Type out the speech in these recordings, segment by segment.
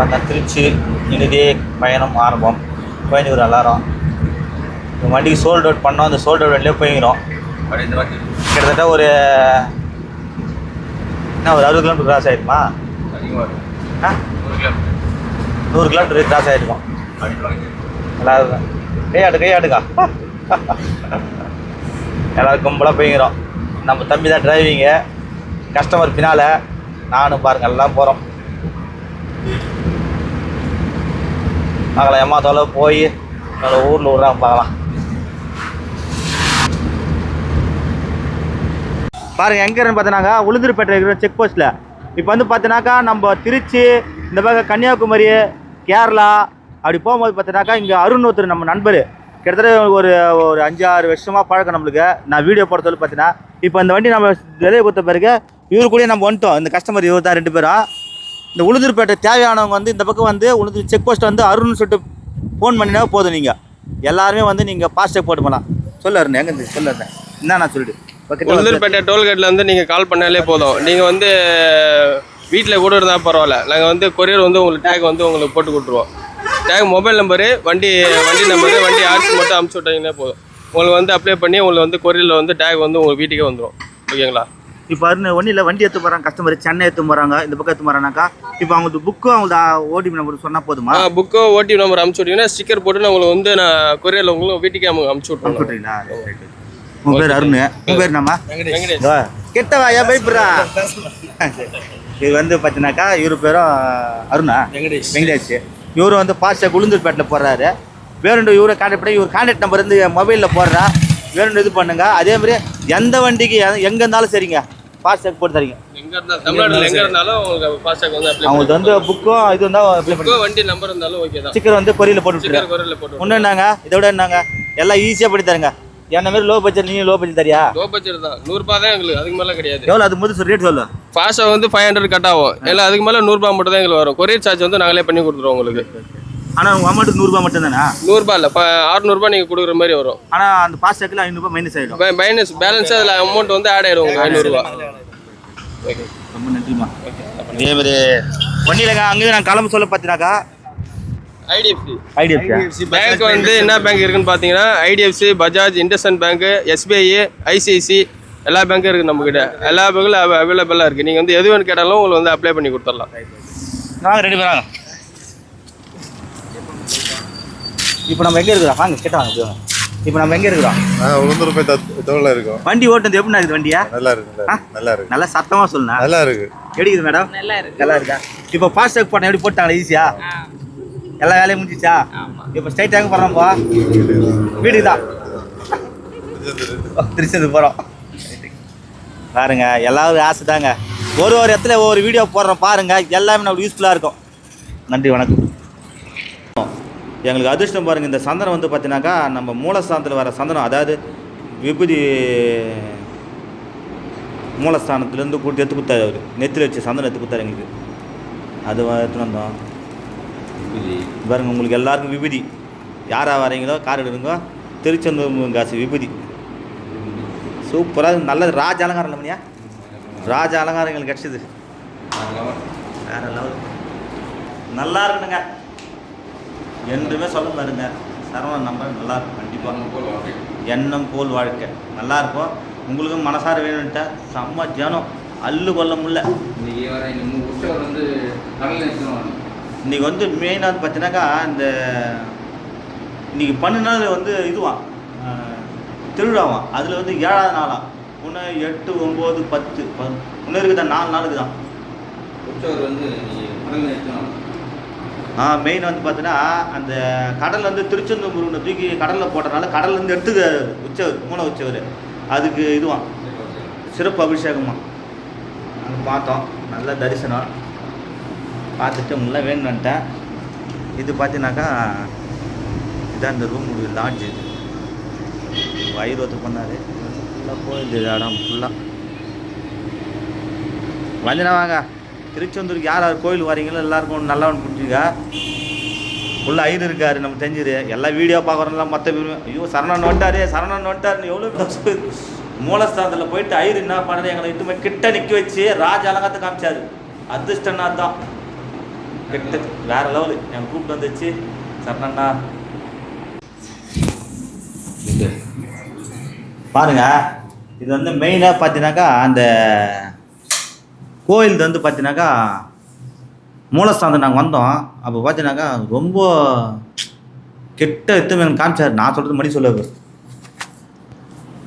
அந்த திருச்சி இனிதே பயணம் ஆரம்பம். போயினுக்கிறோம் எல்லாரும். இந்த வண்டிக்கு சோல்ட் அவுட் பண்ணோம். அந்த சோல்ட் அவுட் வண்டிலே போயிக்கிறோம். கிட்டத்தட்ட ஒரு என்ன ஒரு 60 கிலோமீட்டர் கிராஸ் ஆகிருக்குமா? ஆ 100 கிலோமீட்டர் கிராஸ் ஆகிருக்கும். எல்லாருக்கும் கையாடுக்கா எல்லோரும் கும்பலாக போய்க்கிறோம். நம்ம தம்பி தான் டிரைவிங்கு, கஸ்டமர் பின்னால், நானும் பாருங்கள் எல்லாம் போகிறோம். பார்க்கலாம் எம்மாத்தோல போய் ஊரில் விட்றாங்க பார்க்கலாம். பாருங்கள் எங்கே இருக்குன்னு பார்த்தீனாக்கா உளுந்தூர்பேட்டை இருக்கிற செக் போஸ்ட்டில். இப்போ வந்து பார்த்தீனாக்கா நம்ம திருச்சி, இந்த பக்கம் கன்னியாகுமரி, கேரளா அப்படி போகும்போது பார்த்தீனாக்கா இங்கே அருண் ஒருத்தர் நம்ம நண்பர், கிட்டத்தட்ட ஒரு 5-6 வருஷமாக பழக்கம் நம்மளுக்கு. நான் வீடியோ போடுறதுல பார்த்தீங்கன்னா இப்போ இந்த வண்டி நம்ம விலையை கொடுத்த பிறகு இவரு கூட நம்ம வந்துட்டோம். இந்த கஸ்டமர் இவர் தான் 2 பேரும். இந்த உளுந்தூர்பேட்டை தேவையானவங்க வந்து இந்த பக்கம் வந்து உளுந்தூர் செக் போஸ்ட் வந்து அருண்னு சொல்லிட்டு ஃபோன் பண்ணினா போதும். நீங்கள் எல்லாருமே வந்து நீங்கள் ஃபாஸ்டேக் போட்டு போகலாம். சொல்லுறேன் எங்கே சொல்லுறேன் என்ன நான் சொல்லிட்டு உளுந்தூர்பேட்டை டோல்கேட்டில் வந்து நீங்கள் கால் பண்ணாலே போதும். நீங்கள் வந்து வீட்டில் கூட இருந்தால் பரவாயில்ல, நாங்கள் வந்து கொரியர் வந்து உங்களுக்கு டேக் வந்து உங்களுக்கு போட்டு கொடுத்துருவோம். டேக் மொபைல் நம்பரு, வண்டி நம்பரு, வண்டி ஆர்சி மட்டும் அனுப்பிச்சி விட்டாங்கன்னா போதும். உங்களுக்கு வந்து அப்ளை பண்ணி உங்களுக்கு வந்து கொரியரில் வந்து டேக் வந்து உங்களுக்கு வீட்டுக்கே வந்துடும். ஓகேங்களா? இப்போ ஒன்றும் இல்லை, வண்டி எடுத்து போகிறாங்க கஸ்டமர், சென்னை எடுத்து போகிறாங்க, இந்த பக்கம் எடுத்து போகிறாங்கனாக்கா இப்போ அவங்களுக்கு புக்கும் அவங்களுக்கு ஓடிபி நம்பர் சொன்னால் போதுமா? புக்கோ ஓடிபி நம்பர் அனுப்பிச்சி விட்டீங்கன்னா ஸ்டிக்கர் போட்டு நான் உங்களுக்கு வந்து நான் கொரியரில் உங்களுக்கு வீட்டுக்கே அனுப்பிச்சி விட்றீங்களா? உங்கள் பேர் அருண், உங்கள் பேர் நம்ம கெட்டவா ஏன் பயப்படுறா? இது வந்து பார்த்தீங்கன்னாக்கா இவரு பேரும் அருணா வெங்கடேஷ். இவரு வந்து ஃபாஸ்டாக் உளுந்தூர்பேட்டில் போடுறாரு. வேறு இவரை கான்டாக்ட் பண்ணி இவர் கான்டாக்ட் நம்பர் வந்து மொபைலில் போடுறா. வேறு இது பண்ணுங்க. அதேமாதிரி எந்த வண்டிக்கு எங்கே இருந்தாலும் சரிங்க ஃபாஸ்டாக் போட்டு தரீங்க. அவங்களுக்கு வந்து புக்கும் இது வந்தால் வண்டி நம்பர் இருந்தாலும் ஓகே தான். ஸ்டிக்கர் வந்து கொரியரில் போட்டு விட்டுருங்க. ஒன்றும் என்னங்க இதை விட என்னங்க எல்லாம் ஈஸியாக பண்ணி தருங்க. என்ன மாதிரி லோ பட்ஜெட், நீங்கள் லோ பட்ஜெட் தரியா? லோ பட்ஜெட் தான், 100 ரூபா தான் எங்களுக்கு, அதுக்கு மேலே கிடையாது. எவ்வளோ அது முதல் ரேட் சொல்லு. ஃபாஸ்ட்டாக வந்து 500 கட் ஆகும். இல்லை அதுக்கு மேலே 100 ரூபா மட்டும் தான் எங்களுக்கு வரும். கொரியர் சார்ஜ் வந்து நாங்களே பண்ணி கொடுத்துருவோம் உங்களுக்கு. ஆனால் உங்கள் அமௌண்ட் 100 ரூபா மட்டும் தானே? 100 ரூபா இல்லை, 600 ரூபா நீங்கள் கொடுக்குற மாதிரி வரும். ஆனால் அந்த ஃபாஸ்டாகில் 500 ரூபா மைனஸ் ஆகிடும். மைனஸ் பேலன்ஸாக அதில் அமௌண்ட் வந்து ஆட் ஆகிடும் உங்களுக்கு 500 ரூபா. ஓகே, ரொம்ப நன்றிம்மா. இதேமாதிரி வண்டியிலங்க அங்கேயும் நான் கிளம்ப சொல்ல பார்த்தீங்கன்னாக்கா ஐடிஎஃப்சி பேங்க் வந்து என்ன பேங்க் இருக்குன்னு பார்த்தீங்கன்னா IDFC, Bajaj, IndusInd bank, SBI, ICICI எல்லா பேங்க்கும் இருக்குது நம்மக்கிட்ட. எல்லா பேங்க்கும் அவைலபிளாக இருக்குது. நீங்கள் வந்து எது வேணும் கேட்டாலும் உங்களுக்கு வந்து அப்ளை பண்ணி கொடுத்துடலாம். நாங்கள் 2 பேராங்க. இப்போ நம்ம எங்கே இருக்கிறோம்? வாங்க கேட்ட வாங்க. இப்போ நம்ம எங்கே இருக்கிறோம்? உளுந்தூர்பேட்டை தோளில் இருக்கோம். வண்டி ஓட்டுறது எப்படி இருக்குது? வண்டியா நல்லா இருக்கு, நல்லா இருக்கு. நல்லா சத்தமாக சொல்லுண்ணா. நல்லா இருக்கு. எப்படி இருக்குது மேடம்? நல்லா இருக்கா? இப்போ ஃபாஸ்டாக் போட்டேன் எப்படி போட்டாங்களா? ஈஸியா எல்லா வேலையும் முடிஞ்சிச்சா? இப்போ ஸ்ட்ரைட் எங்கே போகிறோம்ப்பா? வீட்டுக்கு தான், திருச்செந்தூர் போகிறோம். பாருங்க எல்லாரும் ஆசை தாங்க. ஒரு இடத்துல ஒவ்வொரு வீடியோ போடுறோம் பாருங்கள், எல்லாமே நம்மளுக்கு யூஸ்ஃபுல்லாக இருக்கும். நன்றி, வணக்கம். எங்களுக்கு அதிர்ஷ்டம் பாருங்கள், இந்த சந்தனம் வந்து பார்த்தீங்கன்னாக்கா நம்ம மூலஸ்தானத்தில் வர சந்தனம், அதாவது விபூதி மூலஸ்தானத்துலேருந்து கூட்டி எடுத்து கொடுத்தாரு அவர். நெத்தியில் வச்சு சந்தனம் எடுத்து கொடுத்தாரு எங்களுக்கு. அது எடுத்துன்னு வந்தோம் பாருங்கள். உங்களுக்கு எல்லாருக்கும் விபூதி, யாராக வரீங்களோ கார் எடுங்க, திருச்செந்தூர் காசு விபூதி சூப்பராக நல்லது. ராஜ அலங்காரம் இல்லையா? ராஜ அலங்காரம் எங்களுக்கு கிடச்சிது. வேற லெவல், நல்லா இருக்குங்க. என்றுமே சொல்ல பாருங்க, சரவணன் நம்பர் நல்லா இருக்கும். கண்டிப்பாக எண்ணம் போல் வாழ்க்கை நல்லாயிருக்கும். உங்களுக்கும் மனசார வேணும்ட்டா செம்ம ஜனம் அல்லு கொள்ள முடியல. இன்றைக்கி வந்து மெயினாக பார்த்தீங்கன்னாக்கா இந்த இன்றைக்கி 12 நாள் வந்து இதுவான் திருவிழாவான். அதில் வந்து 7ஆவது நாளாம். ஒன்று 8, 9, 10 ஒன்று இருக்குதா, 4 நாளுக்கு தான். மெயின் வந்து பார்த்தீங்கன்னா அந்த கடல் வந்து திருச்செந்தூர் முருகனை தூக்கி கடலில் போட்டனால கடல்லேருந்து எடுத்து உச்சவர் மூளை உச்சவர் அதுக்கு இதுவான் சிறப்பு அபிஷேகமாக அங்கே பார்த்தோம். நல்ல தரிசனம் பார்த்துட்டு உங்களாம் வேணும்னுட்டேன். இது பார்த்தீங்கன்னாக்கா இதான் இந்த ரூம் லாட்ஜ். இது வயிறு ஒத்து பண்ணார் ஃபுல்லாக கோயில் இடம் ஃபுல்லாக. வந்தனா வாங்க திருச்செந்தூருக்கு யார் யார் கோயில் வரீங்களோ எல்லாருக்கும் நல்லா ஒன்று பிடிச்சிங்க. ஃபுல்லாக ஐயர் இருக்கார் நம்ம தெரிஞ்சிரு. எல்லாம் வீடியோ பார்க்குறோம்லாம் மற்ற பேரும் ஐயோ சரணன் வந்துட்டாருன்னு எவ்வளோ மூலஸ்தானத்தில் போயிட்டு ஐயர் என்ன பண்ணது எங்களை இட்டுமே கிட்ட நிற்க வச்சு ராஜ அலங்காரத்தை காமிச்சார். அதிர்ஷ்டனா தான் கெட்டு வேற லெவலு என் கூப்பிட்டு வந்துச்சு சரணண்ணா. பாருங்க இது வந்து மெயினாக பார்த்தீங்கன்னாக்கா அந்த கோயில் வந்து பார்த்தீங்கன்னாக்கா மூலஸ்தானத்துக்கு நாங்கள் வந்தோம். அப்போ பார்த்தீங்கன்னாக்கா ரொம்ப கெட்ட எத்துமே எனக்கு காமிச்சார். நான் சொல்கிறது மணி சொல்லுவார்.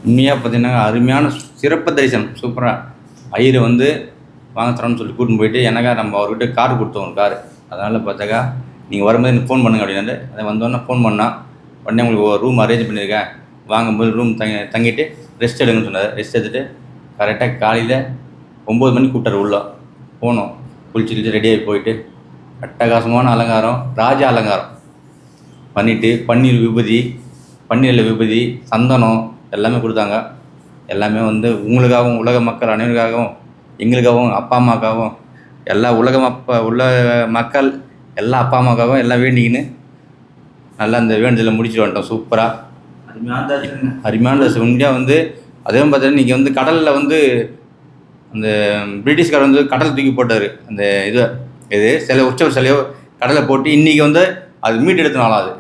உண்மையாக பார்த்தீங்கன்னா அருமையான சிறப்பு தரிசனம் சூப்பராக. ஐயரை வந்து வாங்க தரோன்னு சொல்லி கூட்டின்னு போயிட்டு எனக்கா நம்ம அவர்கிட்ட கார் கொடுத்தோம் ஒரு கார். அதனால் பார்த்தாக்கா நீங்கள் வரும்போது எனக்கு ஃபோன் பண்ணுங்க அப்படின்னாரு. அதை வந்தோடனே ஃபோன் பண்ணால் உடனே உங்களுக்கு ஒரு ரூம் அரேஞ்ச் பண்ணியிருக்கேன் வாங்கும்போது ரூம் தங்கிட்டு ரெஸ்ட் எடுங்கன்னு சொன்னார். ரெஸ்ட் எடுத்துகிட்டு கரெக்டாக காலையில் 9 மணிக்கு கூப்பிட்டார் உள்ளே. போனோம், குளிச்சுட்டு ரெடியாகி போயிட்டு அட்டகாசமான அலங்காரம், ராஜா அலங்காரம் பண்ணிவிட்டு பன்னீரில் விபூதி சந்தனம் எல்லாமே கொடுத்தாங்க. எல்லாமே வந்து உங்களுக்காகவும் உலக மக்கள் அனைவருக்காகவும் எங்களுக்காகவும் அப்பா அம்மாக்காகவும் எல்லா உலக மக்கள் எல்லா அப்பா அம்மாக்காகவும் எல்லாம் வேண்டிக்கின்னு நல்லா அந்த வேண்டுதலை முடிச்சுட்டு வந்துட்டோம். சூப்பராக அருமையான தரிசனம். உண்மையாக வந்து அதே பார்த்தீங்கன்னா நீங்கள் வந்து கடலில் வந்து அந்த பிரிட்டிஷ்கார் வந்து கடல் தூக்கி போட்டார். அந்த இது உற்சவர் சிலையோ கடலை போட்டு இன்றைக்கி வந்து அது மீட்டு எடுத்தனாலும் அது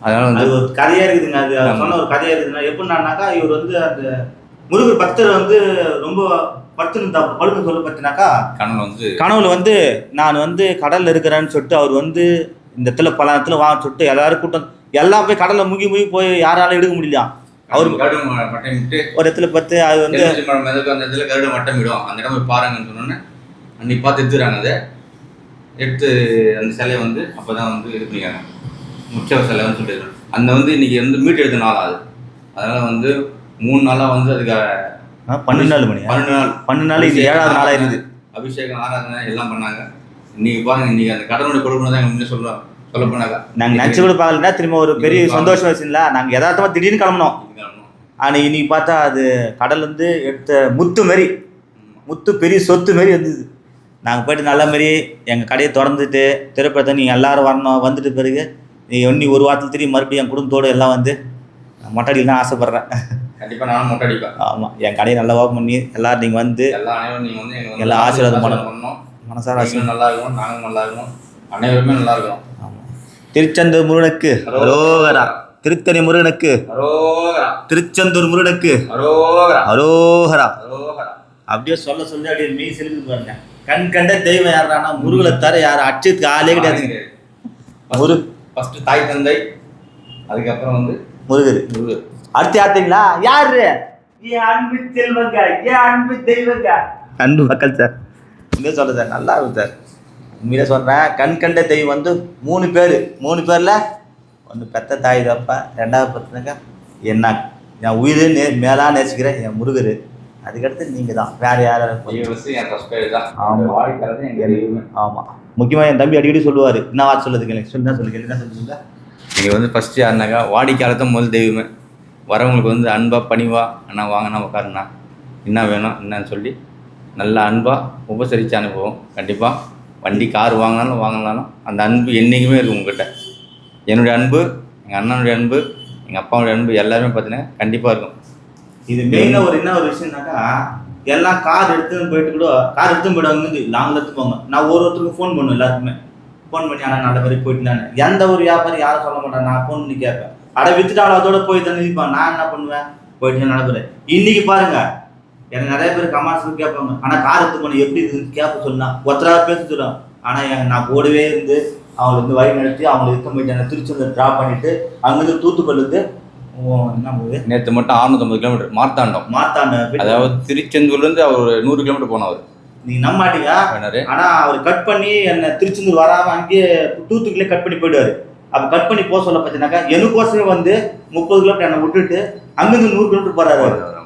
அதனால் வந்து அது ஒரு கதையாக இருக்குதுங்க. அது சொன்ன ஒரு கதையாக இருக்குதுங்க. எப்படின்னாக்கா இவர் வந்து அந்த முருகர் பக்தர் வந்து ரொம்ப படுத்துன்னு சொல்ல பார்த்தீங்கன்னாக்கா கனவுல வந்து நான் வந்து கடலில் இருக்கிறேன்னு சொல்லிட்டு அவர் வந்து இந்த இடத்துல பல இடத்துல வாங்க சொல்லிட்டு எல்லாரும் கூட்டம் எல்லாம் போய் கடலில் முங்கி போய் யாராலும் எடுக்க முடியல. அவர் ஒரு இடத்துல பார்த்து அது வந்து அந்த இடத்துல கருட மட்டம் விடும், அந்த இடம் போய் பாருங்கன்னு சொன்னோன்னே அன்னைக்கு பார்த்து எடுத்துக்கிறாங்க. அதை எடுத்து அந்த சிலையை வந்து அப்போ தான் வந்து இது பண்ணிக்காங்க உற்சவ சிலைன்னு சொல்லிட்டு. அந்த வந்து இன்னைக்கு வந்து மீட்டு எடுத்த நாள் அது. அதனால் வந்து 3 நாளாக வந்து அதுக்கு 12 நாள் இது 7வது நாளாக இருக்குது. அபிஷேகம் ஆராதனை எல்லாம் பண்ணாங்க. இன்னைக்கு பாருங்க, இன்னைக்கு அந்த கடவுளுடைய கொடுக்கணும் தான் எங்களுக்கு சொல்ல போனாங்க. நாங்கள் நினச்சி கூட பார்க்கலன்னா திரும்ப ஒரு பெரிய சந்தோஷம் வச்சுங்களா. நாங்கள் யதார்த்தமாக திடீர்னு கிளம்பினோம். ஆனால் இன்னைக்கு பார்த்தா அது கடல் வந்து எடுத்த முத்து பெரிய சொத்து மாரி இருந்தது. நாங்கள் போய்ட்டு நல்ல மாரி எங்கள் கடையை திறந்துட்டு திரைப்படத்தை நீங்கள் எல்லோரும் வரணும். வந்துட்டு பிறகு நீ ஒரு வாரத்தில் திரும்பி மறுபடியும் என் குடும்பத்தோடு எல்லாம் வந்து மொட்டை அடிக்க தான் ஆசைப்பட்றேன். கண்டிப்பாக நானும் மொட்டை அடிப்பேன். ஆமாம், என் கடையை நல்லா ஓப்பன் பண்ணி எல்லோரும் நீங்கள் வந்து எல்லாம் ஆசீர்வாதம் பண்ணணும். மனசார ஆசீர்வாதம் நல்லா இருக்கும், நாங்களும் நல்லா இருக்கும், அனைவருமே நல்லா இருக்கும். ஆமாம். திருச்செந்தூர் முருகனுக்கு அரோகரா, திருத்தணி முருகனுக்கு அரோகரா, திருச்செந்தூர் முருகனுக்கு அரோகரா அரோகரா. அப்படியே சொல்ல அப்படியே மெய் செலுத்து பாருங்க. கண் கண்ட தெய்வம் யாரானா முருகலை தர யாரும் அச்சத்துக்கு ஆளே கிடையாது. ஃபர்ஸ்ட் தாய் தந்தை, அதுக்கப்புறம் வந்து முருகர். அடுத்து யாத்தீங்களா யாரு? என் அன்பு செல்வங்க, என் அன்பு தெய்வங்க, அன்பு மக்கள் சார். உண்மையாக சொல்கிறேன் சார், நல்லா இருக்கும் சார். உண்மையிலே சொல்கிறேன். கண் கண்ட தெய்வம் வந்து 3 பேர். 3 பேரில் ஒன்று பெத்த தாய் தப்பா, 2வது பார்த்தினாக்கா என்ன என் உயிரே மேலாக நேசிக்கிறேன் என் முருகர். அதுக்கடுத்து நீங்கள் தான், வேறு யாரும். ஆமாம், முக்கியமாக என் தம்பி அடிக்கடி சொல்லுவார். என்ன வார்த்தை சொல்லுதுங்க எனக்கு என்ன சொல்லுங்க. நீங்கள் வந்து ஃபஸ்ட்டு யாருனாக்கா வாடிக்கையாளர் முதல் தெய்வமே. வரவங்களுக்கு வந்து அன்பாக பணிவா அண்ணா வாங்கினா உட்காருண்ணா என்ன வேணும் என்னன்னு சொல்லி நல்லா அன்பாக உபசரித்து அனுப்புவோம். கண்டிப்பாக வண்டி கார் வாங்கினாலும் அந்த அன்பு என்றைக்குமே இருக்கும் உங்கள்கிட்ட. என்னுடைய அன்பு, எங்கள் அண்ணனுடைய அன்பு, எங்கள் அப்பாவுடைய அன்பு எல்லாருமே பார்த்தீங்கன்னா கண்டிப்பாக இருக்கும். இது மெயினாக என்ன ஒரு விஷயம்னாக்கா, எல்லாம் கார் எடுத்துன்னு போயிடுவாங்க. லாங்கில் எடுத்துப்போங்க. நான் ஒருத்தருக்கு ஃபோன் பண்ணுவேன், எல்லாருக்குமே ஃபோன் பண்ணி ஆனால் நல்ல மாதிரி போயிட்டு நான் எந்த ஒரு வியாபாரி யாரும் சொல்ல மாட்டேன். நான் ஃபோன் பண்ணி கேட்பேன். வித்துட்டாலும் அதோட போய் தானே நிற்பான். நான் என்ன பண்ணுவேன், போயிட்டு நல்ல பேர். இன்னைக்கு பாருங்க, எனக்கு நிறைய பேர் கமாசுக்கு கேட்பாங்க. ஆனால் கார் எடுத்து போன எப்படி இருக்குன்னு கேட்ப சொன்னா ஒருத்தராக பேச சொல்லுவேன். ஆனால் நான் கூடவே இருந்து அவங்களை வந்து வழி நடத்தி அவங்களை இருக்க போயிட்டு திருச்செந்தூர் ட்ராப் பண்ணிட்டு அங்கேருந்து தூத்துக்குடியிருந்து என்ன போகுது நேற்று மட்டும் 650 கிலோமீட்டர் மார்த்தாண்டம். அதாவது திருச்செந்தூர்லேருந்து அவர் 100 கிலோமீட்டர் போனவர். நீங்கள் நம்ப மாட்டீங்க. ஆனால் அவர் கட் பண்ணி என்னை திருச்செந்தூர் வராமல் அங்கேயே தூத்துக்குள்ளே கட் பண்ணி போயிடுவார். அப்போ கட் பண்ணி போக சொல்ல பார்த்தீங்கன்னாக்கா எனக்கோசமே வந்து 30 கிலோமீட்டர் என்னை விட்டுட்டு அங்கேருந்து 100 கிலோமீட்டர் போகிறாரு.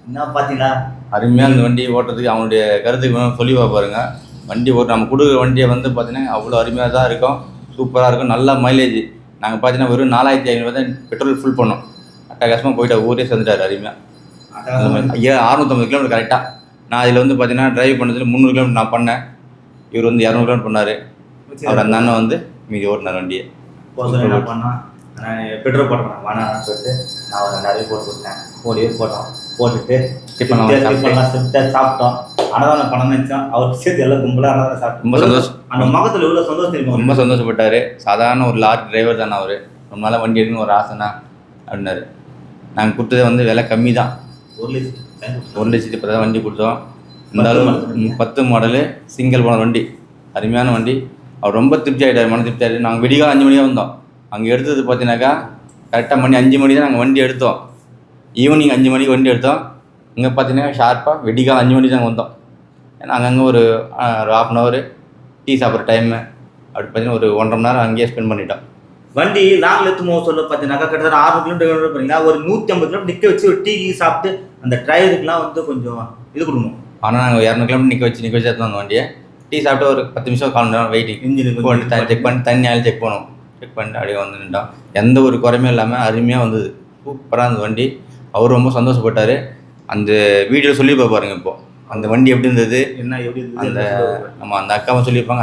என்ன பார்த்தீங்களா, அருமையாக அந்த வண்டி ஓட்டுறதுக்கு அவனுடைய கருத்துக்கு சொல்லி பாருங்க. வண்டி ஓட்டு நம்ம கொடுக்குற வண்டியை வந்து பார்த்தீங்கன்னா அவ்வளோ அருமையாக தான் இருக்கும், சூப்பராக இருக்கும், நல்ல மைலேஜ். நாங்கள் பார்த்தீங்கன்னா வெறும் 4500 தான் பெட்ரோல் ஃபுல் பண்ணோம். அட்டகாசமாக போயிட்டு ஊரே சேர்ந்துட்டார் அருமையாக. 650 கிலோமீட்டர் கரெக்டாக. நான் அதில் வந்து பார்த்தீங்கன்னா டிரைவ் பண்ணதில் 300 கிலோமீட்டர் நான் பண்ணேன். இவர் வந்து 200 கிலோமீட்டர் பண்ணார். அவர் அந்த அண்ணன் வந்து மீதி ஓட்டினார் வண்டியை. என்ன பண்ணால் பெட்ரோல் போட்டேன் வேணான்னு சொல்லிட்டு நான் ஒரு நிறைய போட்டுவிட்டேன். போட்டுட்டு டிஃபன்லாம் சாப்பிட்டோம். அன்னதானம் பண்ண நினச்சோம். அவருக்கு சேர்த்து எல்லாம் கும்பலாக அன்னதானம் சாப்பிட்டோம். ரொம்ப சந்தோஷம். அந்த முகத்தில் எவ்வளோ சந்தோஷம் தெரியுமா? ரொம்ப சந்தோஷப்பட்டார். சாதாரண ஒரு லாரி டிரைவர் தானே அவர். ரொம்ப நாளாக வண்டி எடுக்கணும்னு ஒரு ஆசைனா அப்படின்னாரு. நாங்கள் கொடுத்தது வந்து விலை கம்மி தான். 1,00,000 இப்போ தான் வண்டி கொடுத்தோம். இருந்தாலும் 10 மாடலு சிங்கிள் ஓனர் வண்டி, அருமையான வண்டி. அவர் ரொம்ப திருப்தி ஆகிட்டார், மன திருப்தி ஆகிட்டார். நாங்கள் விடிகாலம் 5 மணியாக வந்தோம். அங்கே எடுத்தது பார்த்தீங்கன்னாக்கா கரெக்டாக மணி 5 மணி தான் நாங்கள் வண்டி எடுத்தோம். ஈவினிங் 5 மணிக்கு வண்டி எடுத்தோம். இங்கே பார்த்தீங்கன்னா ஷார்ப்பாக விடிகாலம் 5 மணி தான் வந்தோம். ஏன்னா அங்கங்கே ஒரு 1/2 டீ சாப்பிட்ற டைமு அப்படி பார்த்தீங்கன்னா ஒரு 1.5 மணி நேரம் அங்கேயே ஸ்பெண்ட் பண்ணிட்டோம். வண்டி லாங்கில் எடுத்து சொல்ல பார்த்தீங்கன்னாக்கா கிட்டத்தட்ட 600 கிலோமீட்டர் பண்ணீங்களா, ஒரு 150 கிலோமீட்டர் நிற்க வச்சு ஒரு டீ சாப்பிட்டு அந்த டிரைவருக்குலாம் வந்து கொஞ்சம் இது கொடுக்கணும். ஆனால் நாங்கள் 200 கிலோமீட்டர் நிற்க வச்சு எடுத்து வந்த வண்டியை டீ சாப்பிட்டு ஒரு 10 நிமிஷம் 1/4 மணி நேரம் வெயிட்டிங் இன்ஜினுக்கு செக் பண்ணி தண்ணி ஆயில் செக் பண்ணோம். செக் பண்ணிட்டு அப்படியே வந்து நின்றோம். எந்த ஒரு குறையுமே இல்லாமல் அருமையாக வந்தது. சூப்பராக இருந்தது வண்டி. அவர் ரொம்ப சந்தோஷப்பட்டார். அந்த வீடியோ சொல்லி பாருங்க இப்போ அந்த வண்டி எப்படி இருந்தது, என்ன எப்படி அந்த நம்ம அந்த அக்காவும் சொல்லியிருப்பாங்க,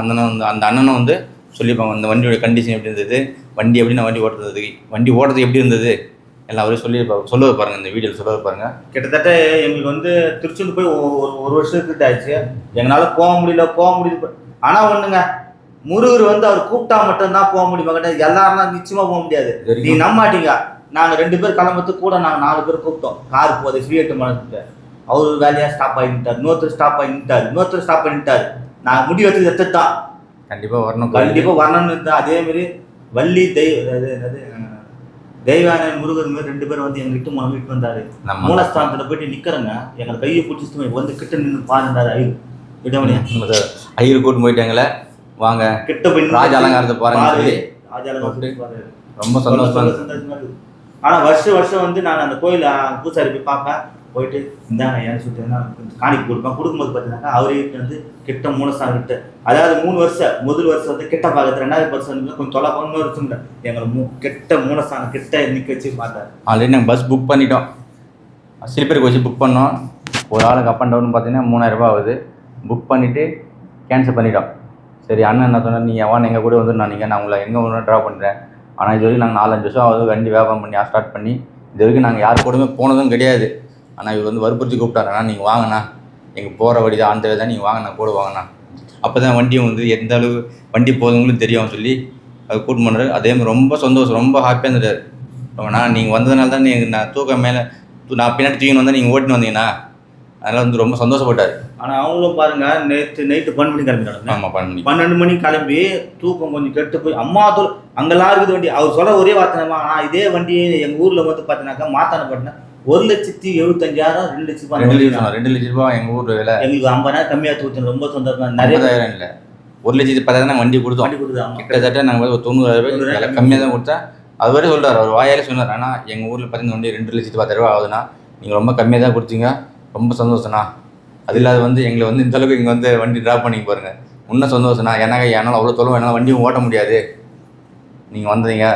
அந்த அண்ணனும் வந்து சொல்லியிருப்பாங்க அந்த வண்டியோட கண்டிஷன் எப்படி இருந்தது, வண்டி எப்படி நான் வண்டி ஓட்டுறது எப்படி இருந்தது எல்லாம் அவரே சொல்ல பாருங்க. இந்த வீடியோவில் சொல்ல பாருங்க. கிட்டத்தட்ட எங்களுக்கு வந்து திருச்செந்தூர் போய் ஒரு வருஷத்துக்கிட்ட ஆச்சு. எங்களால் போக முடியல. ஆனால் ஒன்றுங்க, முருகர் வந்து அவர் கூப்பிட்டா மட்டும்தான் போக முடியுமா? எல்லாரும் தான் நிச்சயமாக போக முடியாது. நீ நம்ப மாட்டீங்க. நாங்கள் 2 பேர் கிளம்புறதுக்கு கூட நாங்கள் 4 பேர் கூப்பிட்டோம். கார் போகுது ஃப்ரீ மனசுட்டு. அவர் வேலையாக ஸ்டாப் ஆகிட்டார், இன்னொருத்தர் ஸ்டாப் பண்ணிட்டார். நாங்கள் முடிவு எடுத்து எடுத்துதான் கண்டிப்பாக வரணும்னு இருந்தால். அதேமாரி வள்ளி தெய்வான முருகர் மாரி 2 பேரும் வந்து எங்ககிட்ட வீட்டு வந்தாரு. மூலஸ்தானத்தில் போயிட்டு நிற்கிறேங்க, எங்களை கையை பிடிச்சிட்டு வந்து கிட்ட நின்று பாருந்தாரு. ஐயர் கூட்டு போயிட்டாங்களே, வாங்க கிட்ட போய் ராஜ அலங்காரத்தை பாருங்க. ரொம்ப சந்தோஷமா. ஆனால் வருஷம் வந்து நான் அந்த கோயில பூசாரி போய் பார்ப்பேன். போயிட்டு இந்தாங்க ஏன் சுற்றி காணிக்கு கொடுக்கும்போது பார்த்தீங்கன்னாக்கா அவரே வந்து கிட்ட மூலஸ்தானம் கிட்ட, அதாவது 3 வருஷம். முதல் வருஷம் வந்து கிட்ட பார்க்கறது, 2வது வருஷம் வந்து கொஞ்சம் தொலை 1 வருஷம் எங்களை கிட்ட மூலஸ்தானம் கிட்ட நிற்க வச்சு பார்த்தாரு. ஆல்ரெடி நாங்கள் பஸ் புக் பண்ணிட்டோம். ஸ்லீப்பருக்கு வச்சு புக் பண்ணோம். ஒரு ஆளுக்கு அப் அண்ட் டவுன் பார்த்தீங்கன்னா 3000 ரூபா ஆகுது. புக் பண்ணிவிட்டு கேன்சல் பண்ணிட்டோம். சரி அண்ணன் என்ன சொன்னார், நீங்கள் எவன் எங்கள் கூட வந்துடும், நான் உங்களை எங்கே ஒன்று ட்ராப் பண்ணுறேன். ஆனால் இது வரைக்கும் நாங்கள் 4-5 வருஷம் ஆகுது வண்டி வியாபாரம் பண்ணி ஸ்டார்ட் பண்ணி. இது வரைக்கும் நாங்கள் யார் கூடமே போனதும் கிடையாது. ஆனால் இவர் வந்து வற்புறுத்தி கூப்பிட்டாருண்ணா, நீங்கள் வாங்கண்ணா, எங்கள் போகிற வழி தான், அந்த தான், நீங்கள் வாங்கண்ணா, கூட வாங்கண்ணா. அப்போ தான் வண்டியும் வந்து எந்த அளவு வண்டி போகுதுங்களும் தெரியும் சொல்லி அது கூட்டு பண்ணுறாரு. அதேமாதிரி ரொம்ப சந்தோஷம், ரொம்ப ஹாப்பியாக இருந்துட்டார். நான் நீங்கள் வந்ததுனால தான் நான் தூக்கம் மேலே நான் பின்னாடி தூக்கின்னு வந்தால் நீங்கள் ஓட்டின்னு வந்தீங்கன்னா அதனால் வந்து ரொம்ப சந்தோஷப்பட்டார். ஆனால் அவங்களும் பாருங்க, நைட்டு 12 மணி கிளம்பிட்டாங்க. ஆமாம் 12 மணிக்கு கிளம்பி தூக்கம் கொஞ்சம் கெட்டு போய் அம்மா தூள் அங்கெல்லாம் இருக்குது வண்டி. அவர் சொல்ல ஒரே வார்த்தைமா, ஆனால் இதே வண்டி எங்கள் ஊரில் வந்து பார்த்தீங்கன்னாக்கா மாத்தானப்பட்டினா 1,75,000 2 லட்ச ரூபா எங்கள் ஊர் விலை. எங்களுக்கு 50,000 கம்மியாக தூத்து ரொம்ப சந்தோஷம். நிறைய 50,000 இல்லை, 1,10,000 வண்டி கொடுத்தோம். கிட்டத்தட்ட நாங்கள் ஒரு 90,000 ரூபாய் கம்மியாக தான் கொடுத்தா. அது வரை சொல்கிறார், அவர் வாயாலே சொன்னார். ஆனால் எங்கள் ஊரில் பார்த்தீங்கன்னா வண்டி 2,10,000 ரூபா ஆகுதுண்ணா, நீங்கள் ரொம்ப கம்மியாக தான் கொடுத்தீங்க, ரொம்ப சந்தோஷண்ணா. அது இல்லாத வந்து எங்களை வந்து இந்த அளவுக்கு இங்கே வந்து வண்டி ட்ராப் பண்ணி பாருங்க, இன்னும் சந்தோஷண்ணா. என்னால் அவ்வளோ தொலைவு என்னால் வண்டியும் ஓட்ட முடியாது, நீங்கள் வந்தீங்க.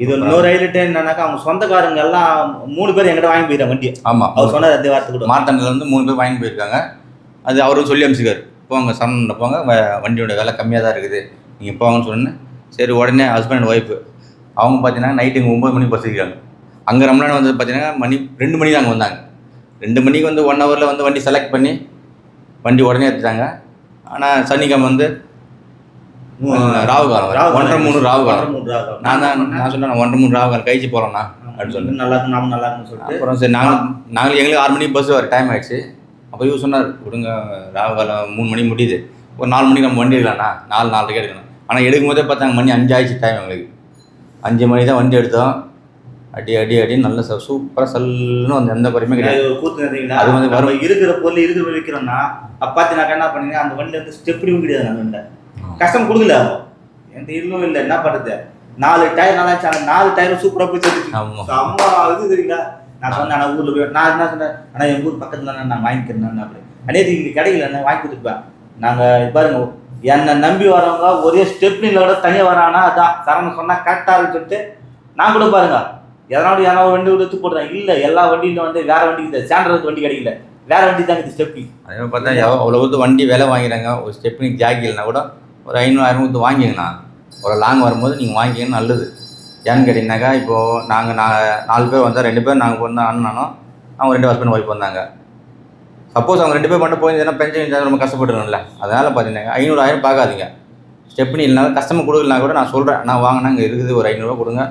இது இன்னொரு ஹைலைட் என்னன்னாக்கா, அவங்க சொந்தக்காரங்க எல்லாம் 3 பேர் எங்கிட்ட வாங்கி போயிருக்காங்க வண்டி. ஆமாம், அவர் சொன்னார் அந்த வார்த்தை கூட. மார்த்தாண்டில் வந்து 3 பேர் வாங்கி போயிருக்காங்க. அது அவரும் சொல்லி அனுப்பிச்சிக்காரு, போங்க சரண போங்க, வண்டியோட விலை கம்மியாக தான் இருக்குது, நீங்கள் போங்கன்னு சொன்னேன். சரி உடனே ஹஸ்பண்ட் அண்ட் ஒய்ஃபு அவங்க பார்த்தீங்கன்னா நைட்டு 9 மணிக்கு பஸ் இருக்காங்க. அங்கே ரம்லான் வந்து பார்த்தீங்கன்னா 2 மணிக்கு அங்கே வந்தாங்க. 2 மணிக்கு வந்து 1 ஹவரில் வந்து வண்டி செலக்ட் பண்ணி வண்டி உடனே எடுத்துட்டாங்க. ஆனால் சனிக்கிழமை வந்து ராகு காலம் 1:30-3 ராகு காலம். நான் சொன்னேன் 1:30-3 ராகு காலம் கழிச்சு போகலாம்ண்ணா அப்படின்னு சொல்லி. நல்லா இருக்கும், நாம நல்லா இருக்குன்னு சொல்லிட்டு அப்புறம் சரி நாங்கள் எங்களுக்கு 6 மணிக்கு பஸ் வர டைம் ஆகிடுச்சு. அப்போ இவர் சொன்னார், விடுங்க ராகு காலம் 3 மணிக்கு முடியுது, ஒரு 4 மணிக்கு நம்ம வண்டி எடுக்கலாம்ண்ணா, 4:30 எடுக்கணும். ஆனால் எடுக்கும் போதே பார்த்தாங்க மணி 5 ஆகிடுச்சு டைம். எங்களுக்கு 5 மணி தான் வண்டி எடுத்தோம். அடி நல்ல சூப்பராக சல்லுன்னு வந்து எந்த குறையுமே கிடையாது. அது வந்து வரும் இருக்கிற பொருள் இருக்கிற விற்கிறோம்னா பார்த்தீங்கன்னாக்கா என்ன பண்ணீங்க, அந்த வண்டி வந்து ஸ்டெப்டியும் கிடையாது. அந்த வண்டியில் கஷ்டம் கொடுக்கல, எந்த இன்னும் இல்லை. என்ன பண்ணுறது, 4 டயர் நல்லா இருந்துச்சு. அந்த 4 டயரும் சூப்பராக போய் சேர்த்துச்சு. அம்மா இது தெரியுங்களா, நான் சொன்னேன் ஆனால் ஊரில் போய் நான் என்ன சொன்னேன், ஆனால் எங்கள் ஊர் பக்கத்தில் தானே நான் வாங்கிக்கிறேன். அப்படி அநேகத்துக்கு இங்கே கிடைக்கல, நான் வாங்கி கொடுத்துருப்பேன். நாங்கள் பாருங்க, என்னை நம்பி வரவங்க ஒரே ஸ்டெப்னியில் கூட தனியாக வரானா அதான் சரணம் சொன்னால் கரெக்டாக இருக்குன்னு சொல்லிட்டு நான் கூட பாருங்க எதனாலும் யாராவது வண்டி எடுத்து போடுறேன். இல்லை எல்லா வண்டியிலும் வந்து வேறு வண்டிக்கு சாண்டருக்கு வண்டி கிடைக்கல, வேறு வண்டி தாங்க இது ஸ்டெப்னி. அதே பார்த்தா அவ்வளோ கொடுத்து வண்டி விலை வாங்கிறாங்க. ஒரு ஸ்டெப்னி ஜாக்கி இல்லைனா கூட ஒரு 500-1000 கொடுத்து வாங்கிங்கண்ணா. ஒரு லாங் வரும்போது நீங்கள் வாங்கிக்கணும் நல்லது. ஏன்னு கேட்டிங்கனாக்கா, இப்போது நாங்கள் 4 பேர் வந்தால் 2 பேர் நாங்கள் போனால் அண்ணனும் அவங்க 2 ஹஸ்பண்ட் ஒய்ஃப் வந்தாங்க. சப்போஸ் அவங்க 2 பேர் மட்டும் போயிருந்தேன்னா பென்ஷன் ரொம்ப கஷ்டப்பட்டுருங்கல்ல. அதனால் பார்த்தீங்கன்னா 500-1000 பார்க்காதீங்க. ஸ்டெப்னி இல்லைனா கஸ்டமர் கொடுக்கலனா கூட நான் சொல்கிறேன், நான் வாங்கினா இங்கே இருக்குது ஒரு 500 கொடுங்க,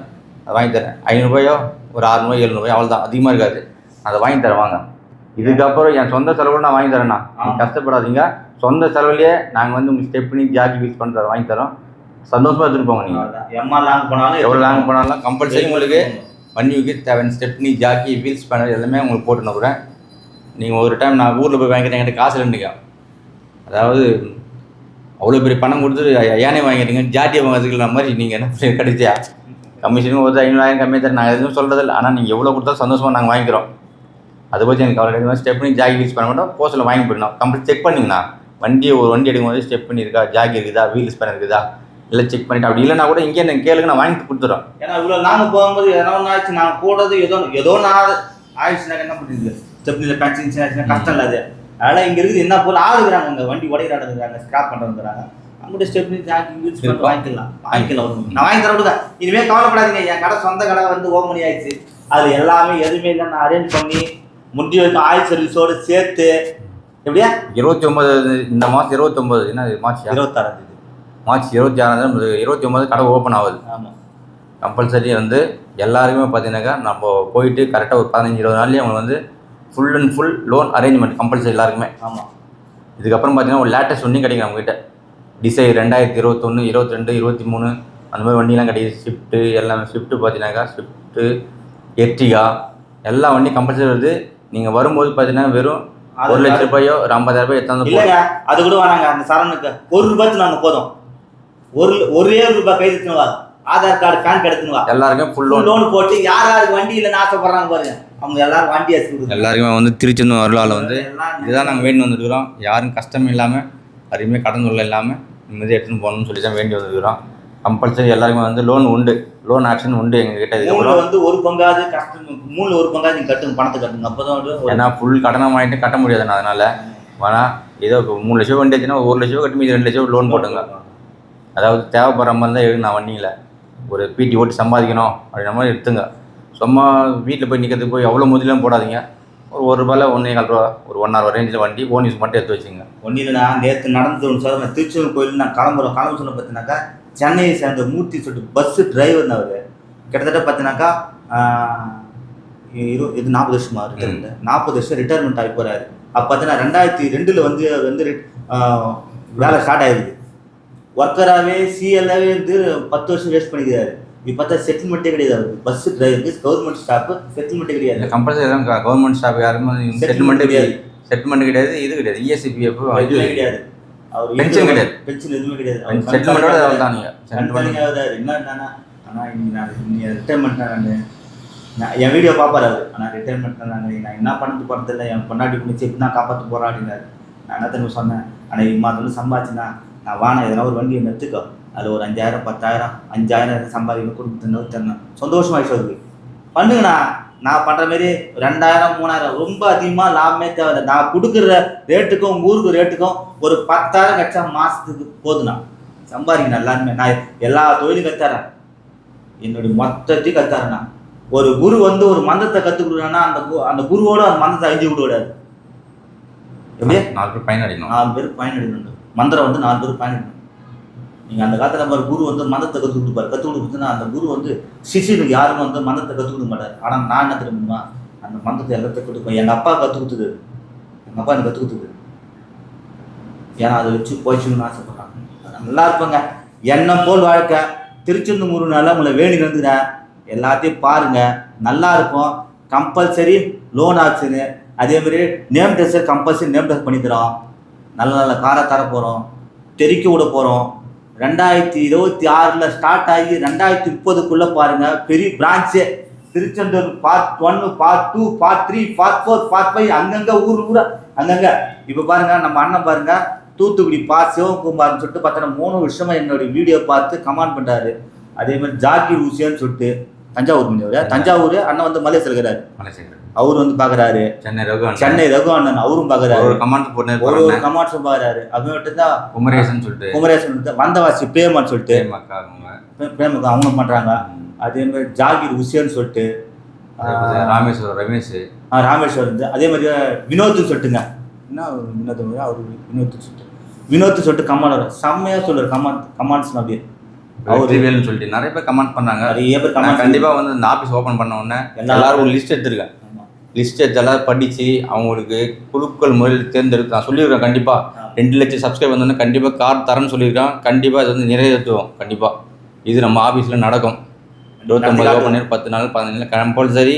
அதை வாங்கி தரேன். 500 ஒரு 600 700 அவ்வளோ தான், அதிகமாக இருக்காது, அதை வாங்கி தரேன் வாங்க. இதுக்கப்புறம் என் சொந்த செலவில் நான் வாங்கி தரேண்ணா, கஷ்டப்படாதீங்க. சொந்த செலவுலேயே நாங்கள் வந்து உங்களுக்கு ஸ்டெப்னி ஜாக்கி யூஸ் பண்ணுற வாங்கி தரோம். சந்தோஷமாக எடுத்துகிட்டு போங்க. நீங்கள் லாங் போனாலும் எவ்வளோ லாங் போனாலும் கம்பல்சரி உங்களுக்கு வண்டிக்கு தேவையான ஸ்டெப்னி ஜாக்கி வீல்ஸ் பேனல் எல்லாமே உங்களுக்கு போட்டுனா கூட நீங்கள் ஒரு டைம் நான் ஊரில் போய் வாங்கிக்கிறேன், என்கிட்ட காசு இல்லைங்க. அதாவது அவ்வளோ பெரிய பணம் கொடுத்து ஏனே வாங்கிட்டீங்க, ஜாட்டியை வாங்கிறதுக்குள்ள மாதிரி நீங்கள் என்ன கிடைச்சியா கமிஷனும் ஒரு 500,000 கம்மியாக தரேன். நாங்கள் எதுவும் சொல்கிறதில்ல, ஆனால் நீங்கள் எவ்வளோ கொடுத்தா சந்தோஷமாக நாங்கள் வாங்கிக்கிறோம். அதை பற்றி எனக்கு அவ்வளோ ஸ்டெப்னி ஜாக்கி யூஸ் பண்ண மாட்டோம். போஸ்ட்டில் வாங்கி போயிடணும். கம்ப்ளீட் செக் பண்ணிங்கண்ணா, ஒரு வண்டி எடுக்கும்போது ஸ்டெப்னி இருக்கா, ஜாக்கி இருக்குதா, வீல்ஸ் பேனல் இருக்குதா இல்லை செக் பண்ணிவிட்டு, அப்படி இல்லைனா கூட இங்கே நீங்கள் கேளுங்க, நான் வாங்கிட்டு கொடுத்துறோம். ஏன்னா இவ்வளோ நாங்கள் போகும்போது எதனா ஒன்று ஆயிடுச்சு, நாங்கள் போடுறது ஏதோ நான் ஆயிடுச்சுனாக்க என்ன பண்ணுறது, ஸ்டெப்னியில் பேட்சிங் ஆயிடுச்சுன்னா கஷ்டம் இல்லை. அது அதனால் இங்கே இருக்குது என்ன போல் ஆளுகிறாங்க, இந்த வண்டி உடையிறாங்க, ஸ்கிராப் பண்ணுறதுங்கிறாங்க. அவங்கள்ட்ட ஸ்டெப்னி ஜாக்கி யூஸ் பண்ணி வாங்கிக்கலாம். நான் வாங்கி தர விடுங்க, இனிமேல் கவலைப்படாதீங்க. என் கடை சொந்த கடை வந்து ஓப்பன் ஆயிடுச்சு. அது எல்லாமே எதுவுமே இல்லை, நான் அரேஞ்ச் பண்ணி முடி வரைக்கும் ஆயில் சர்வீஸோடு சேர்த்து எப்படியா 29 இந்த மாதம் 29 என்ன மார்ச் 26 மார்ச் 26 29 கடை ஓப்பன் ஆகுது. ஆமாம், கம்பல்சரி வந்து எல்லாருக்குமே பார்த்தீங்கன்னாக்கா நம்ம போயிட்டு கரெக்டாக ஒரு 15-20 நாள்லேயே அவங்க வந்து full and full loan arrangement compulsory எல்லாருக்குமே. ஆமாம், இதுக்கப்புறம் பார்த்தீங்கன்னா ஒரு லேட்டஸ்ட் வண்டியும் கிடைக்கும் நம்மகிட்ட. டிசை 2021 22 23 அந்த மாதிரி வண்டிலாம் கிடைக்குது. ஷிஃப்ட்டு எல்லாமே ஷிஃப்ட்டு பார்த்தீங்கன்னாக்கா ஷிஃப்ட்டு எர்டிகா எல்லா வண்டியும் கம்பல்சரி வருது. நீங்கள் வரும்போது பார்த்தீங்கன்னா வெறும் 1 லட்ச ரூபாயோ ஒரு 50,000 எடுத்தாந்து இல்லைங்க, அது கூட வேணாங்க. அந்த சரணுக்கு ₹1 நாங்கள் போதும், ஒரே ரூபாய் கை எடுத்துனுவா, ஆதார் கார்டு பேன் கார்டு எடுத்துனுவா, எல்லாருக்கும் ஃபுல் லோன் போட்டு யார் யாருக்கு வண்டி இல்லைன்னு ஆசைப்படுறாங்க பாருங்க, அவங்க எல்லாரும் வண்டி எடுத்து எல்லாருக்குமே வந்து திருச்செந்தூர் அருளால் வந்து இதுதான் நாங்கள் வேண்டி வந்துருக்கிறோம். யாரும் கஷ்டம் இல்லாமல் யாருமே கடன் தொல்லை இல்லாமல் நிம்மதியாக எடுத்துன்னு போகணும்னு சொல்லி தான் வேண்டி வந்துருக்கிறோம். கம்பல்சரி எல்லாருமே வந்து லோன் உண்டு, லோன் ஆக்ஷன் உண்டு எங்ககிட்ட. இதுக்கப்புறம் வந்து ஒரு பங்காவது கஷ்டம், 1 பங்காவது நீங்கள் கட்டுங்க, பணத்தை கட்டுங்க. அப்போ தான் ஏன்னா ஃபுல் கடனை வாங்கிட்டு கட்ட முடியாதுண்ணா. அதனால் வேணா ஏதோ 3 லட்சம் வண்டி ஆச்சுன்னா 1 லட்சம் கட்டி மீதி 2 லட்சம் லோன் போட்டுங்க. அதாவது தேவைப்படுற மாதிரி தான் எடுங்க. நான் வண்டியில் ஒரு பிடி ஓட்டி சம்பாதிக்கணும் அப்படின்ற மாதிரி எடுத்துங்க. சும்மா வீட்டில் போய் நிற்கிறதுக்கு போய் அவ்வளோ முதலாம் போடாதீங்க. ஒரு ₹1 1.25 ஒரு 1 hour ரேஞ்சில் வண்டி ஓன் யூஸ் மட்டும் எடுத்து வச்சுங்க. ஒன்றும் இல்லைண்ணா, நேற்று நடந்து ஒன்று சொல்ல, திருச்செந்தூர் கோயில் நான் கிளம்புற சொன்ன பார்த்தீங்கன்னாக்கா, சென்னையை சேர்ந்த மூர்த்தி சொல்லிட்டு பஸ்ஸு டிரைவர்னு அவர் கிட்டத்தட்ட பார்த்தீங்கன்னாக்கா இது 40 வருஷமா ரிட்டர்மெண்ட், 40 வருஷம் ரிட்டையர்மெண்ட் ஆகி போகிறாரு. அப்போ பார்த்தீங்கன்னா 2002 வந்து அவர் வந்து வேலை ஸ்டார்ட் ஆகிடுது. ஒர்க்கராகவே சிஎல்லாகவே வந்து 10 வருஷம் வேஸ்ட் பண்ணிக்கிறாரு. இப்போ பார்த்தா செட்டில்மெண்ட்டே கிடையாது அவருக்கு. பஸ் டிரைவருக்கு கவர்மெண்ட் ஸ்டாஃப் செட்டில்மெண்ட்டே கிடையாது. கம்பல்சரி கவர்மெண்ட் ஸ்டாஃப் யாருமே செட்டில்மெண்ட்டே கிடையாது. செட்டில்மெண்ட் கிடையாது, இது கிடையாது, இஎஸ்சிபிஎஃப் எதுவுமே கிடையாது, அவர் பென்ஷன் கிடையாது, பென்ஷன் எதுவுமே கிடையாது. செட்டில்மெண்ட்டோட தான் நீங்கள் என்னன்னா, ஆனால் இன்னைக்கு ரிட்டைர்மெண்ட் நான் என் வீடியோ பார்ப்பாரு அவர். ஆனால் ரிட்டைர்மெண்ட் நான் என்ன பண்ணிட்டு போகிறதில்ல, என் பொண்டாட்டி பிடிச்சி எப்படி தான் காப்பாற்ற போகிறா அப்படின்னாரு. நான் என்ன தெரியும் சொன்னேன், ஆனால் இம்மாதிரி சம்பாதிச்சுன்னா நான் வாங்க எதனா ஒரு வண்டி எடுத்துக்கோ, அது ஒரு 5,000 10,000 5,000 சம்பாதிக்கணும், கொடுத்து தரணும், சந்தோஷமாயிடுச்சு அவருக்கு. பண்ணுங்கண்ணா, நான் பண்ணுற மாரி 2,000 3,000 ரொம்ப அதிகமாக லாபமே தேவை. நான் கொடுக்குற ரேட்டுக்கும் ஊருக்கு ரேட்டுக்கும் ஒரு 10,000 கட்சா மாதத்துக்கு போதுண்ணா, சம்பாதிக்கணும் எல்லாருமே. நான் எல்லா தொழிலும் கற்றுறேன், என்னுடைய மொத்தத்தையும் கற்றுறேண்ணா. ஒரு குரு வந்து ஒரு மந்திரத்தை கற்றுக் கொடுக்குறேன்னா அந்த குருவோட அந்த மந்திரத்தை அழிஞ்சு விட விடாது. எப்படியே 4 பேர் பயனடையணும், 4 பேர் பயனடையணும். மந்திரம் வந்து 4 பேர் பயனடையணும். நீங்கள் அந்த காலத்தில் நம்ம குரு வந்து மந்திரத்தை கற்றுக் கொடுப்பார். கற்றுக் கொடுக்குதுன்னா அந்த குரு வந்து சிஷியனுக்கு யாரும் வந்து மந்திரத்தை கற்றுக் கொடுக்க மாட்டார். ஆனால் நான் என்ன தெரியுமா, அந்த மந்திரத்தை எல்லாத்தையும் கொடுப்பேன். எங்கள் அப்பா கற்றுக் கொடுத்தது, எங்கள் அப்பா எனக்கு கற்றுக் கொடுத்தது. ஏன்னா அதை வச்சு போயிடுச்சுன்னு ஆசைப்படுறாங்க. நல்லா இருப்பாங்க. என்ன போல் வாழ்க்கை. திருச்செந்தூர் முருகனால உங்களை வேண்டி வந்துக்கிறேன், எல்லாத்தையும் பாருங்கள், நல்லா இருக்கும். கம்பல்சரி லோன் ஆச்சுன்னு அதேமாதிரி name test compulsory name test பண்ணி தரோம். நல்ல நல்ல காரை தர போகிறோம், தெறிக்க விட போகிறோம். 2026 ஸ்டார்ட் ஆகி 2030 பாருங்கள் பெரிய branch Tiruchendur part 1 part 2 part 3 part 4 part 5 அங்கங்கே ஊரா அங்கங்கே. இப்போ பாருங்கள் நம்ம அண்ணன் பாருங்கள் தூத்துக்குடி சிவகுமார்னு சொல்லிட்டு பார்த்தோன்னா 3 வருஷமாக என்னுடைய வீடியோ பார்த்து கமெண்ட் பண்ணுறாரு. அதே மாதிரி ஜாக்கி ஊசியான்னு சொல்லிட்டு தஞ்சாவூர் அண்ணன் வந்து மலேசியா இருக்கிறாரு, அவரு வந்து பார்க்குறாரு. சென்னை ரகு அண்ணன் அவரும் பார்க்குறாரு, ஒரு கமெண்ட்ஸும் பார்க்குறாரு. அப்படின்னு விட்டு தான் குமரேசன் வந்தவாசி பிரேமான்னு சொல்லிட்டு பிரேமக்கா அவங்க பண்ணுறாங்க. அதே மாதிரி ஜாகிர் உசியன்னு சொல்லிட்டு ராமேஸ்வரம் வந்து அதே மாதிரி வினோத்னு சொல்லிட்டுங்க. என்ன வினோத் அவர் வினோத்னு சொல்லிட்டு வினோத் சொல்லிட்டு கமாண்ட் வரும், செம்மையாக சொல்லுவார் கமாண்ட்ஸ் அப்படியே. வெற்றிவேல்னு சொல்லிட்டு நிறைய பேர் கமெண்ட் பண்ணாங்க. நிறைய பேர் நான் கமாண்ட் கண்டிப்பாக வந்து இந்த ஆஃபீஸ் ஓப்பன் பண்ண உடனே எல்லாரும் ஒரு லிஸ்ட் எடுத்திருக்கேன். லிஸ்ட் எடுத்து எல்லாரும் படித்து அவங்களுக்கு குழுக்கள் முறையில் தேர்ந்தெடுத்து நான் சொல்லியிருக்கேன். கண்டிப்பாக 2 லட்சம் சப்ஸ்கிரைப் வந்தோடனே கண்டிப்பாக கார் தரேன்னு சொல்லியிருக்கேன். கண்டிப்பாக இது வந்து நிறைவேற்றுவோம். கண்டிப்பாக இது நம்ம ஆஃபீஸில் நடக்கும். 29 ஓப்பன் 10 நாள் 15 நாள் கம்பல்சரி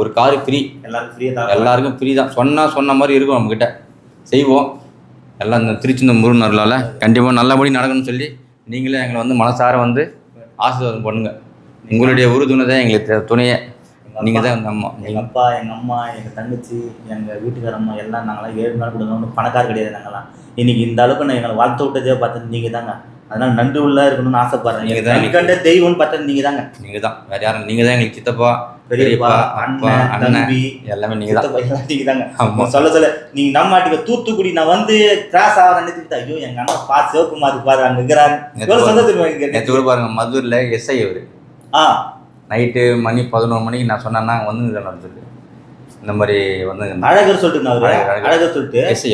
ஒரு காரு ஃப்ரீ. எல்லாருக்கும் ஃப்ரீ தான். சொன்ன மாதிரி இருக்கும். நம்மக்கிட்ட செய்வோம். எல்லாம் இந்த திருச்செந்தூர் முருகனருளால் கண்டிப்பாக நல்லபடி நடக்கணும்னு சொல்லி நீங்களே எங்களை வந்து மனசார வந்து ஆசீர்வாதம் பண்ணுங்கள். உங்களுடைய உறுதுணை தான் எங்களுக்கு துணையே. நீங்கள் தான் எங்கள் அம்மா. எங்கள் அப்பா, எங்கள் அம்மா, எங்கள் தங்கச்சி, எங்கள் வீட்டுக்காரம்மா எல்லாம் நாங்களாம் 7 நாள் கொடுக்கணும். பணக்கார கிடையாது நாங்களாம். இன்றைக்கி இந்த அளவுக்கு நான் எங்களை வாழ்த்து விட்டதே பார்த்தது நீங்கள் தாங்க. அதனால் நன்றி உள்ள இருக்கணும்னு ஆசைப்படுறேன். நீங்கள் தான் கண்ட தெய்வம்னு பார்த்தது நீங்கள் தாங்க. நீங்கள் தான், வேறு யாரும் நீங்கள் தான். எங்களுக்கு சித்தப்பா, பெரியப்பா, அண்ணன், தம்பி எல்லாமே நீங்கள் தான். நீங்கள் தாங்க. சொல்ல நீங்கள் நம்ம மாட்டுக்கு தூத்துக்குடி நான் வந்து கிராஸ் ஆக நினைச்சுக்கிட்டேன். ஐயோ எங்கள் அண்ணா பா சிவகுமார் பாரு அங்கே இருக்கிறாரு. நேற்று கூட பாருங்க, மதுரில் எஸ்ஐ அவர் நைட்டு மணி 11 மணிக்கு நான் சொன்னேன்னா வந்து சொல்லி இந்த மாதிரி வந்து அழகர் சொல்லிட்டு அழகர் சொல்லிட்டு எஸ்ஐ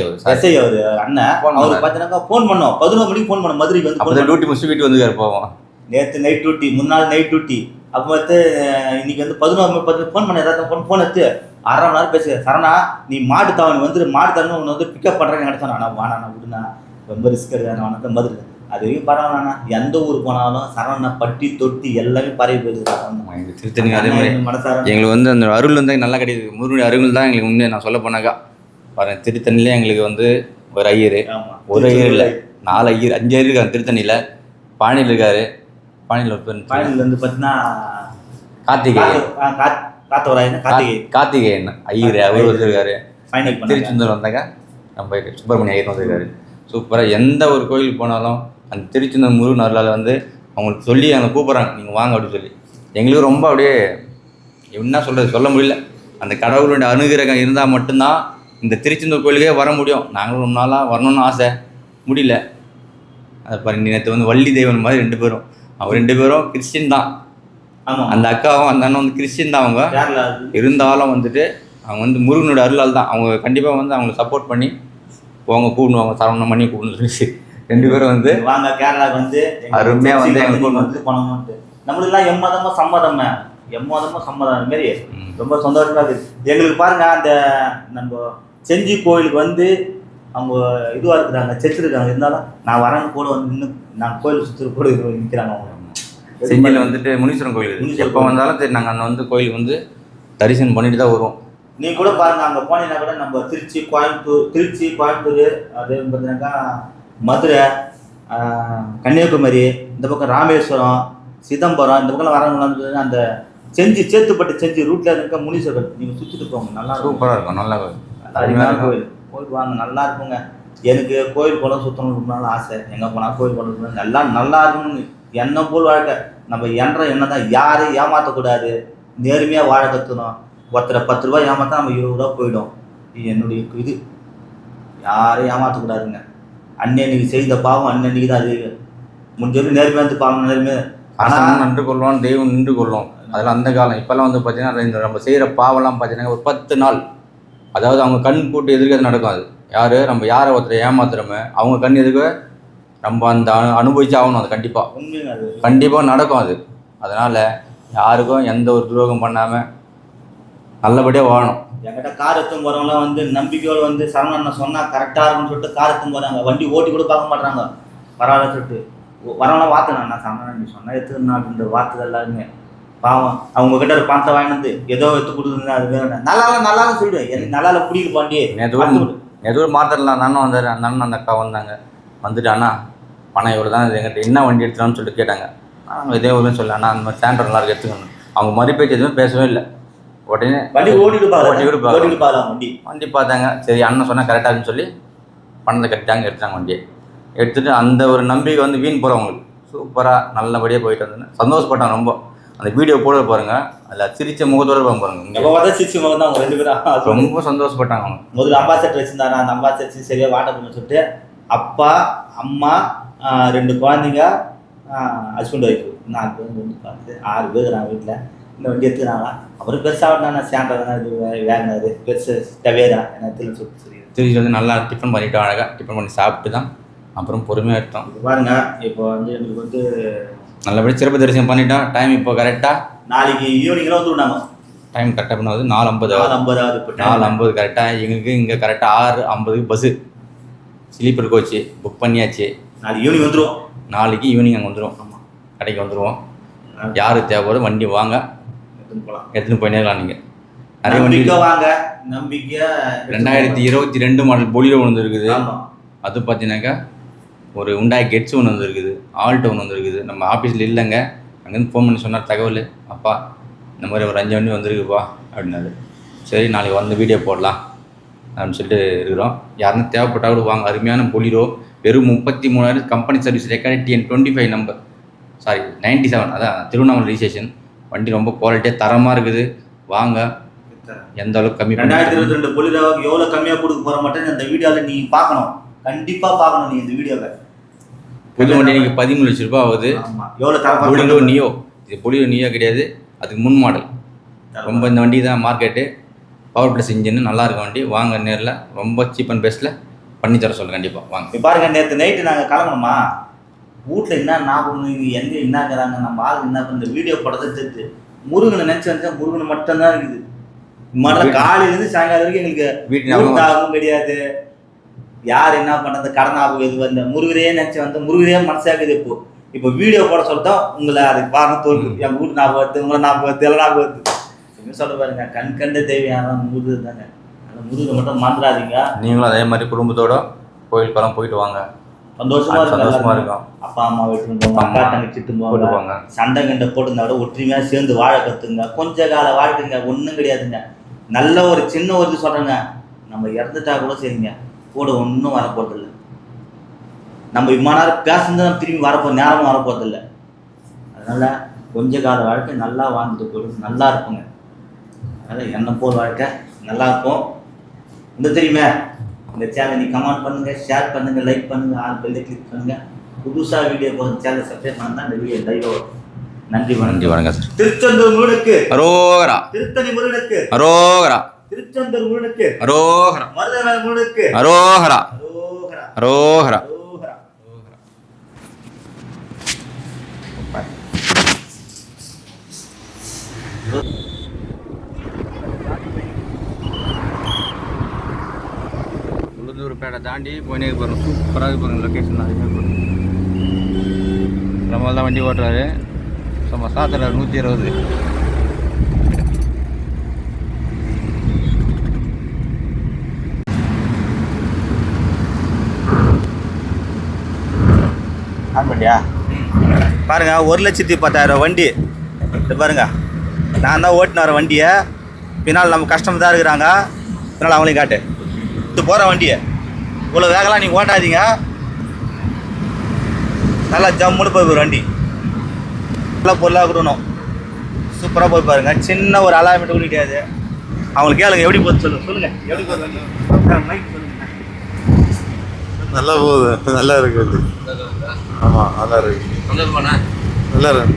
அவர் அண்ணன் அவர் பார்த்தீங்கன்னா ஃபோன் பண்ணோம். 11 மணிக்கு ஃபோன் பண்ணோம். மதுரைக்கு வந்து டியூட்டி முடிச்சு வீட்டுக்கு வந்து போவோம். நேற்று நைட் டியூட்டி, முன்னாள் நைட் டியூட்டி. அப்போ வந்து இன்னைக்கு வந்து 11 ஃபோன் பண்ண ஏதாவது ஃபோன் எடுத்து 1/2 மணி நேரம் பேசுகிறேன். சரணா நீ மாட்டு தாவணி வந்து மாட்டு தாவணி உன்னை வந்து பிக்கப் பண்ணுறேன்னு நினைச்சோம். ஆனால் வானா விடுனா ரொம்ப ரிஸ்க் எடுக்கிறேன். நான் வந்து மதுரை அது வரைக்கும் பரவாயில்லண்ணா. எந்த ஊர் போனாலும் சரணா பட்டி தொட்டி எல்லாமே பரவி போயிடுது. திருத்தணி அதே மாதிரி எங்களுக்கு வந்து அந்த அருள் வந்து நல்லா கிடையாது. முருகனுடைய அருள் தான் எங்களுக்கு உண்மையை நான் சொல்ல போனாக்கா பாருங்க. திருத்தணிலே எங்களுக்கு வந்து ஒரு ஐயர், ஒரு ஐயர் இல்லை 4 ஐயர் 5 ஐயர் இருக்காங்க திருத்தணியில். பாணியில் இருக்காரு. பாணியில் வந்து பார்த்தீங்கன்னா கார்த்திகேயன் ஐயர் அவர் வந்துருக்காரு. திருச்செந்தூர் வந்தாங்க நம்ம சுப்பிரமணிய ஐயர் வந்திருக்காரு. சூப்பராக எந்த ஒரு கோயிலுக்கு போனாலும் அந்த திருச்செந்தூர் முருகன் அருளால் வந்து அவங்களுக்கு சொல்லி அவங்க கூப்பிட்றாங்க, நீங்கள் வாங்க அப்படின்னு சொல்லி. எங்களுக்கு ரொம்ப அப்படியே என்ன சொல்ல முடியல. அந்த கடவுளுடைய அனுகிரகம் இருந்தால் மட்டும்தான் இந்த திருச்செந்தூர் கோயிலுக்கே வர முடியும். நாங்களும் ரொம்ப நாளாக வரணும்னு ஆசை, முடியல. அதை பாருங்க, நேற்று வந்து வள்ளி தெய்வன் மாதிரி 2 பேரும், அவங்க 2 பேரும் கிறிஸ்டின் தான். ஆமாம், அந்த அக்காவும் அந்த அண்ணன் வந்து கிறிஸ்டின் தான். அவங்க இருந்தாலும் வந்துட்டு அவங்க வந்து முருகனோட அருளால் தான். அவங்க கண்டிப்பாக வந்து அவங்களை சப்போர்ட் பண்ணி போங்க கூடணுவாங்க, சரவணம் பண்ணி கூடணும்னு சொல்லி 2 பேரும் வந்து வாங்க கேரளாவுக்கு வந்து அருமையாக வந்து எங்களுக்கு வந்து போனோம்ட்டு. நம்மளுக்குலாம் எம்மதமும் சம்மதம் மாரி ரொம்ப சந்தோஷமா இருக்குது எங்களுக்கு. பாருங்க, அந்த நம்ம செஞ்சி கோயிலுக்கு வந்து அவங்க இதுவாக இருக்கிறாங்க, செத்துருக்காங்க. இருந்தாலும் நான் வரேன்னு கூட வந்து இன்னும் நான் கோயில் சுற்று கூட நிற்கிறாங்க. அவங்க செஞ்சியில் வந்துட்டு முனீஸ்வரன் கோயில் எப்போ வந்தாலும் சரி நாங்கள் அங்கே வந்து கோயிலுக்கு வந்து தரிசனம் பண்ணிட்டு தான் வருவோம். நீங்கள் கூட பாருங்கள், அங்கே போனீங்கன்னா கூட நம்ம திருச்சி கோயம்புத்தூர் அதே பார்த்தீங்கன்னாக்கா மதுரை, கன்னியாகுமரி, இந்த பக்கம் ராமேஸ்வரம், சிதம்பரம், இந்த பக்கம் வரவங்க அந்த செஞ்சி சேத்துப்பட்டு செஞ்சி ரூட்டில் இருக்க முனீஸ்வரன் நீங்கள் சுற்றிட்டு போங்க. நல்லா சூப்பராக இருக்கும். நல்லா அருமையான கோயில். போயிட்டு வாங்க, நல்லா இருக்குங்க. எனக்கு கோயில் குளம் சுற்றணும் ரொம்ப நாள் ஆசை. எங்கே போனால் கோயில் குளம் நல்லா இருக்கணும்னு எண்ணம் போல் வாழ்க்கை. நம்ம எண்ணம் தான். யாரையும் ஏமாற்றக்கூடாது, நேர்மையாக வாழ கற்றுக்கணும். ஒருத்தரை 10 ரூபாய் ஏமாற்றா நம்ம 20 ரூபா போயிடும். என்னுடைய இது யாரையும் ஏமாற்றக்கூடாதுங்க. அன்னைக்கு செய்த பாவம் அன்னைக்கு தான். அது முடிஞ்சவரைக்கும் நேர்மையாக இருந்து பாவம் நேர்மையாக ஆனால் நின்று கொள்வோம், தெய்வம் நின்று கொள்ளும். அதெல்லாம் அந்த காலம். இப்போல்லாம் வந்து பார்த்தீங்கன்னா இந்த நம்ம செய்கிற பாவெல்லாம் பார்த்தீங்கன்னா ஒரு 10 நாள், அதாவது அவங்க கண் கூட்டு எதிர்க்கிறது நடக்கும். அது யார் நம்ம யாரை ஒருத்தரை ஏமாத்துறோமே அவங்க கண் எதுக்கு நம்ம அந்த அனுபவிச்சு ஆகணும். அது கண்டிப்பாக நடக்கும். அது அதனால் யாருக்கும் எந்த ஒரு துரோகம் பண்ணாமல் நல்லபடியாக வாழணும். என்கிட்ட கார் எடுத்துன்னு போகிறவங்களாம் வந்து நம்பிக்கையோடு வந்து சரவணன் சொன்னால் கரெக்டாக இருக்குன்னு சொல்லிட்டு கார் எடுத்துன்னு போகிறாங்க. வண்டி ஓட்டி கூட பார்க்க மாட்றாங்க. பரவாயில்ல சொல்லிட்டு வரவங்களாம் வார்த்தை நான் சரவணன் நீ சொன்னால் எடுத்துக்கணும் அப்படின்ற வார்த்தை எல்லாருமே பாவம். அவங்க கிட்ட ஒரு பணத்தை வாங்கிட்டு வந்து ஏதோ எடுத்து கொடுக்குதுங்க. அது நல்லா சொல்லிவிடுவேன். எனக்கு நல்லா பிடிக்க வண்டி. எதுவும் மாத்திரலாம். நானும் வந்தார், அந்த அண்ணன் அந்த அக்கா வந்தாங்க. வந்துட்டு அண்ணா பணம் இவ்வளோ தான், எங்கிட்ட என்ன வண்டி எடுத்துலான்னு சொல்லிட்டு கேட்டாங்க. நாங்கள் இதே ஒரு சொல்லி அண்ணா அந்த மாதிரி ஸ்டாண்டர்ட் நல்லா இருக்கு எடுத்துக்கணும். அவங்க மதிப்பேச்சு எதுவுமே பேசவே இல்லை. உடனே வண்டி பார்த்தாங்க. சரி அண்ணன் சொன்னால் கரெக்டாக இருக்குன்னு சொல்லி பணத்தை கட்டிட்டாங்க, எடுத்தாங்க வண்டியை. எடுத்துகிட்டு அந்த ஒரு நம்பிக்கை வந்து வீண் போகிறவங்களுக்கு சூப்பராக நல்லபடியாக போயிட்டு வந்தேன்னு சந்தோஷப்பட்டாங்க ரொம்ப. அந்த வீடியோ போட பாருங்க, அதில் சிரிச்ச முகத்தோடு பாருங்க. சிரிச்ச முகம் தான் 2 பேரும் ரொம்ப சந்தோஷப்பட்டாங்க. அவங்க முதல்ல அம்பாசெட்டர் வச்சுருந்தாங்க. அந்த அம்பாசெட்டர் சரியாக வாட்டர்னு சொல்லிட்டு அப்பா அம்மா 2 குழந்தைங்க ஹஸ்பண்ட் ஒய்ஃபு 4 பேர் வந்து பார்த்து 6 பேர் நான் வீட்டில் இந்த வண்டி எடுத்துக்கிறாங்களா. அப்புறம் பெருசாக நான் சேண்டா இது வேகினாரு பெருசு டவேரா என்ன சொல்லிட்டு திருச்சி வந்து நல்லா டிஃபன் பண்ணிவிட்டு அழகாக டிஃபன் பண்ணி சாப்பிட்டு தான் அப்புறம் பொறுமையாக எடுத்தோம். பாருங்க இப்போ வந்து எங்களுக்கு வந்து நல்லபடியாக சிறப்பு தரிசனம் பண்ணிட்டோம். டைம் இப்போ கரெக்டாக நாளைக்கு ஈவினிங்கில் வந்துவிட்டாங்க. டைம் கரெக்டாக பண்ணுவது 4:50 4:50 4:50 கரெக்டாக. எங்களுக்கு இங்கே கரெக்டாக 6:50 பஸ்ஸு ஸ்லீப்பர் கோச்சு புக் பண்ணியாச்சு. நாளைக்கு ஈவினிங் வந்துடுவோம். நாளைக்கு ஈவினிங் அங்கே வந்துடுவோம். கடைக்கு வந்துடுவோம். யாருக்கு தேவைப்படுது வண்டி வாங்க, எடுத்துன்னு போய் நேரலாம். நீங்கள் நிறைய வண்டி வாங்க. நம்பிக்கை 2022 மாடல் பொலிரோ ஒன்று இருக்குது. அது பார்த்தீங்கன்னாக்கா ஒரு உண்டாய் கெட்ஸ் ஒன்று வந்துருக்குது, ஆல்ட்டோ ஒன்று வந்துருக்குது. நம்ம ஆஃபீஸில் இல்லைங்க, அங்கேருந்து ஃபோன் பண்ணி சொன்னார் தகவல், அப்பா இந்த மாதிரி ஒரு 5 வண்டி வந்துருக்குப்பா அப்படின்னாரு. சரி நாளைக்கு வந்து வீடியோ போடலாம் அப்படின்னு சொல்லிட்டு இருக்கிறோம். யாருன்னா தேவைப்பட்டா கூட வாங்க. அருமையான பொலிரோ, வெறும் 33,000 company service record, TN25 number, sorry 97, அதான் திருவண்ணாமலை ரிஜிஸ்ட்ரேஷன். வண்டி ரொம்ப குவாலிட்டியாக தரமாக இருக்குது. வாங்க. எந்த அளவுக்கு கம்மி 2022 பொலிரோவுக்கு எவ்வளோ கம்மியாக கொடுக்க போகிற மாட்டேன்னு இந்த வீடியோவில் நீ பார்க்கணும். கண்டிப்பாக பார்க்கணும் நீ இந்த வீடியோவை. புது வண்டி நீங்கள் 13 லட்ச ரூபா ஆகுது. எவ்வளோ தரம். பொலிரோ நியோ, இது பொலிரோ நியோ கிடையாது, அதுக்கு முன் மாடல். ரொம்ப இந்த வண்டி தான் மார்க்கெட்டு. பவர் ப்ளஸ் இன்ஜின் நல்லா இருக்கும் வண்டி. வாங்க நேரில் ரொம்ப சீப் அண்ட் பெஸ்ட்டில் பண்ணி தர சொல்லுங்கள். கண்டிப்பாக வாங்க. இப்போ பாருங்க, நேற்று நைட்டு நாங்கள் கிளம்பணுமா, வீட்டில் என்ன ஞாபகம் எங்கே என்னங்கிறாங்க, நம்ம ஆள் என்ன இந்த வீடியோ படத்தை தெரிஞ்சு முருகனை நினச்சி வந்தா முருகனை மட்டும்தான் இருக்குது. மற்ற காலையிலேருந்து சாயங்காலம் வரைக்கும் எங்களுக்கு வீட்டு கிடையாது. யார் என்ன பண்ணுறது, கடன் ஆகும் எது வந்த முருகரே நினச்சி வந்து முருகரே மனசாகுது. இப்போ வீடியோ போட சொல்லிட்டோம் உங்களை அதுக்கு பாருங்க தோல்வி. எங்கள் வீட்டு ஞாபகம் வருது, உங்களை ஞாபகம் வருது, எல்லாம் ஞாபகம் வருது. என்ன சொல்ல பாருங்க, கண்ட தேவையான முருகர் தாங்க. அந்த முருகரை மட்டும் மறந்துடாதீங்க. நீங்களும் அதே மாதிரி குடும்பத்தோட கோயில் படம் போயிட்டு வாங்க. சந்தோஷமா இருக்கும். அப்பா அம்மா வீட்டுக்கு போங்க, அக்கா தங்கச்சிட்டு போங்க. சண்டை கண்டை போட்டுருந்தா கூட ஒற்றுமையாக சேர்ந்து வாழ கற்றுங்க. கொஞ்ச கால வாழ்க்கைங்க ஒன்றும் கிடையாதுங்க. நல்ல ஒரு சின்ன ஒரு இது சொல்கிறேங்க, நம்ம இறந்துட்டா கூட சரிங்க, கூட ஒன்றும் வரப்போறதில்லை. நம்ம இம்மா நேரம் பேசுறது திரும்பி நேரமும் வரப்போறதில்லை. அதனால் கொஞ்ச கால வாழ்க்கை நல்லா வாழ்ந்துட்டு போயிடும், நல்லா இருக்குங்க. அதனால் என்ன போல் வாழ்க்கை நல்லா இருக்கும். இந்த தெரியுமே, இந்த சேனல் நீ கமெண்ட் பண்ணுங்கள், ஷேர் பண்ணுங்கள், லைக் பண்ணுங்கள், ஆல் பெல்லை கிளிக் பண்ணுங்கள். புதுசாக வீடியோ போகிற சேனல் சப்ஸ்கிரைப் பண்ணால் இந்த வீடியோ லைவ் வரும். நன்றி வணக்கம் சார். திருச்செந்தூர் முருகனுக்கு அரோகரா. திருத்தணி முருகனுக்கு அரோகரா. திருச்செந்தூர் முருகனுக்கு அரோகரா. மருதவேல் முருகனுக்கு அரோகரா. அரோகரா. அரோகரா. உளுந்தூர்பேட்டை தாண்டி போயினே போகிறோம். சூப்பராக பாருங்க லொக்கேஷன். நம்மளால் தான் வண்டி ஓட்டுறாரு. நம்ம சாத்திர 120. ஆன் பண்ணியா பாருங்க. 1,10,10,000 வண்டி. இது பாருங்க, நான் தான் ஓட்டினார வண்டியை. பின்னால் நம்ம கஸ்டமர் தான் இருக்கிறாங்க. பின்னால் அவங்களையும் காட்டு. இது போகிற வண்டியை இவ்வளோ வேகலாம் நீங்கள் ஓட்டாதீங்க. நல்லா ஜம்முன்னு போய் வண்டி நல்லா பொருளாக கொடுக்கணும். சூப்பராக போய் பாருங்க. சின்ன ஒரு அலாய்மெண்ட் கூட கிடையாது. அவங்களுக்கு கேளுங்க எப்படி போகுது சொல்லுங்க எப்படி போகுது வண்டி சொல்லுங்க. நல்லா போகுது, நல்லா இருக்குது. ஆமாம் நல்லா இருக்கு. நல்லா இருக்கு.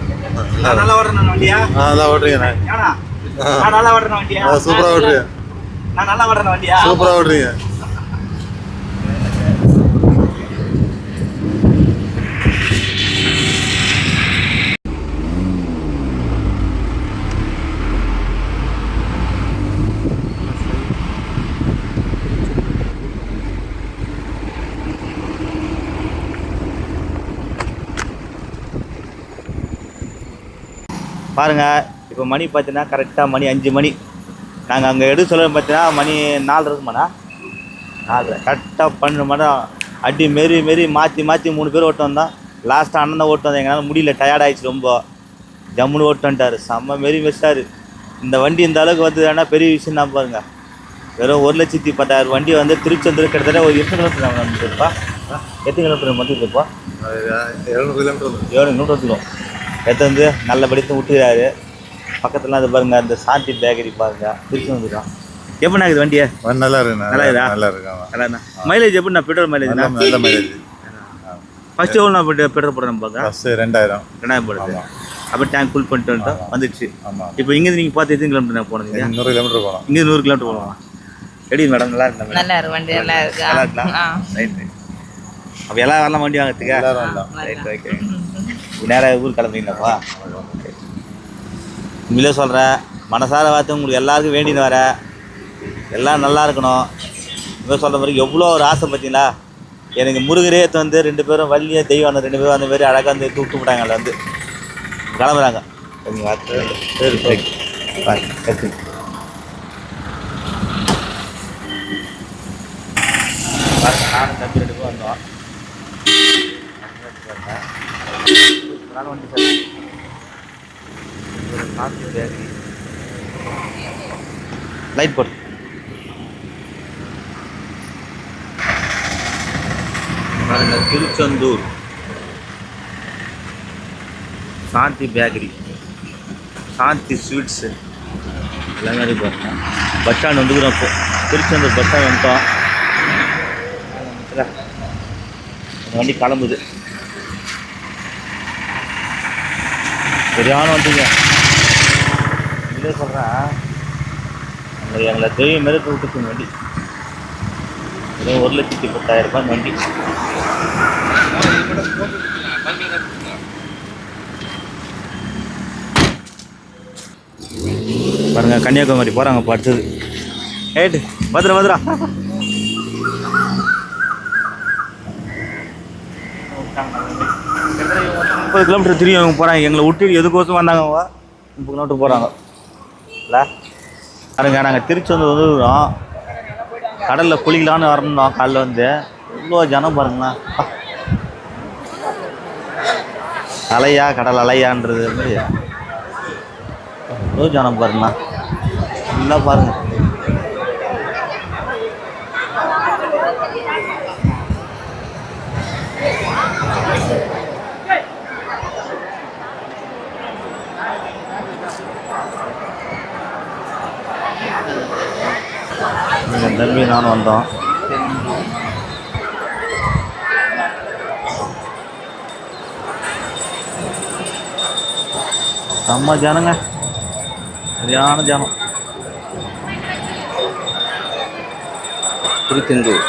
நல்லா ஓட்டுறேன் வண்டியா. நல்லா ஓட்டுறீங்க. நான் நல்லா ஓட்டுறேன் வண்டியா. சூப்பராக ஓட்டுறீங்க. நான் நல்லா ஓட்டுறேன் வண்டியா. சூப்பராக ஓட்டுறீங்க. பாருங்கள், இப்போ மணி பார்த்தீங்கன்னா கரெக்டாக மணி 5 மணி. நாங்கள் அங்கே எடுத்து சொல்ல பார்த்தீங்கன்னா மணி 4 இருக்குமாண்ணா. 4 கரெக்டாக 12 மணி அடி மாரி மாற்றி 3 பேர் ஓட்டு வந்தோம். லாஸ்ட்டாக அண்ணன் தான் ஓட்டு வந்தோம். எங்களால் முடியல, டயர்ட் ஆகிடுச்சு ரொம்ப. ஜம்முன்னு ஓட்டு வந்துட்டார். செம்ம மாரி வச்சிட்டாரு. இந்த வண்டி இந்த அளவுக்கு வந்ததுன்னா பெரிய விஷயம் தான் பாருங்க. வெறும் 1,10,10,000 வண்டி வந்து திருச்செந்தூர் கிட்டத்தட்ட ஒரு 8 கிலோமீட்டர் வந்துருப்பா. எத்தனை கிலோமீட்டர் மட்டும் இருக்குப்பா? 700 கிலோமீட்டர். 700 வந்துடும். எடுத்து நல்லபடியாக விட்டுக்கிறாரு. பக்கத்தில் அது பாருங்க, அந்த சாந்தி பேக்கரி பாருங்க, திருச்செந்தூர் தான். எப்படி இருக்குது வண்டியை? நல்லா இருக்கு. நல்லா இருக்கு. நல்லா மைலேஜ் எப்படி? நான் பெட்ரோல் மைலேஜ் நல்ல மைலேஜ். ஃபர்ஸ்ட் எவ்வளோ நான் பெட்ரோல் போடுறேன் பார்க்க? ஃபர்ஸ்ட் 2000 போடுது. அப்போ டேங்க் ஃபுல் பண்ணிட்டு வந்துடுச்சு. இப்போ இங்கேருந்து நீங்கள் பார்த்து எத்தனை கிலோமீட்டர் நான் போனீங்க? 100 கிலோமீட்டர் போகலாம். இங்கே 100 கிலோமீட்டர் போகலாம். எப்படி மேடம்? நல்லா இருக்கு. நல்லா இருக்கு வண்டி. நல்லா இருக்கு. நல்லா இருக்கலாம். ரைட். அப்போ எல்லாம் வரலாம் வண்டி வாங்கிறதுக்கு? எல்லாரும் வரலாம். Right okay. நேராக ஊர் கிளம்புறீங்களாப்பா? உண்மையிலே சொல்கிறேன், மனசார பார்த்து உங்களுக்கு எல்லாருக்கும் வேண்டின்னு வர எல்லாம் நல்லா இருக்கணும். இவங்க சொல்கிற மாதிரி எவ்வளோ ஒரு ஆசை பார்த்தீங்களா? எனக்கு முருகரே வந்து 2 பேரும் வள்ளியே தெய்வம் அந்த 2 பேரும் அந்த மாதிரி அழகாக வந்து கூப்பிட்டு விட்டாங்க. அதில் வந்து கிளம்புறாங்க. சரி சரி சரி. நானும் தம்பி 2 பேரும் வந்தோம். வண்டி சார் லைட் போட்டு திருச்செந்தூர் சாந்தி பேக்கரி, சாந்தி ஸ்வீட்ஸு எல்லாமே பாருங்க. பஸ் ஸ்டாண்ட் வந்துக்கிறோம். இப்போ திருச்செந்தூர் பஸ் ஸ்டாண்ட் வந்துட்டோம். வண்டி கிளம்புது. சரியான வண்டிங்க. இதே சொல்கிறேன், எங்களை தெய்வம் மாரி கூப்பிட்டு வண்டி. ஏதோ 1,10,10,000 ரூபாய் வண்டி. பாருங்க, கன்னியாகுமரி போகிறாங்க. படிச்சது ஏட்டு பத்திரம் பத்திரம். 30 கிலோமீட்டர் திரும்பி அவங்க போகிறாங்க. எங்களை விட்டு எதுக்கோசம் வந்தாங்க அவங்க 30 கிலோமீட்டர் போகிறாங்க. இல்லை பாருங்க, நாங்கள் திருச்செந்தூர் வந்துருக்கிறோம். கடலில் குளிக்கலான்னு வரணும். காலைல வந்து இவ்வளோ ஜனம் பாருங்களா. அலையா கடல் அலையான்றது வந்து எவ்வளோ ஜனம் பாருங்களா. நல்லா பாருங்க. தம்பி நானும் வந்தோம். செம்ம ஜனங்க, சரியான ஜனம். திருச்செந்தூர்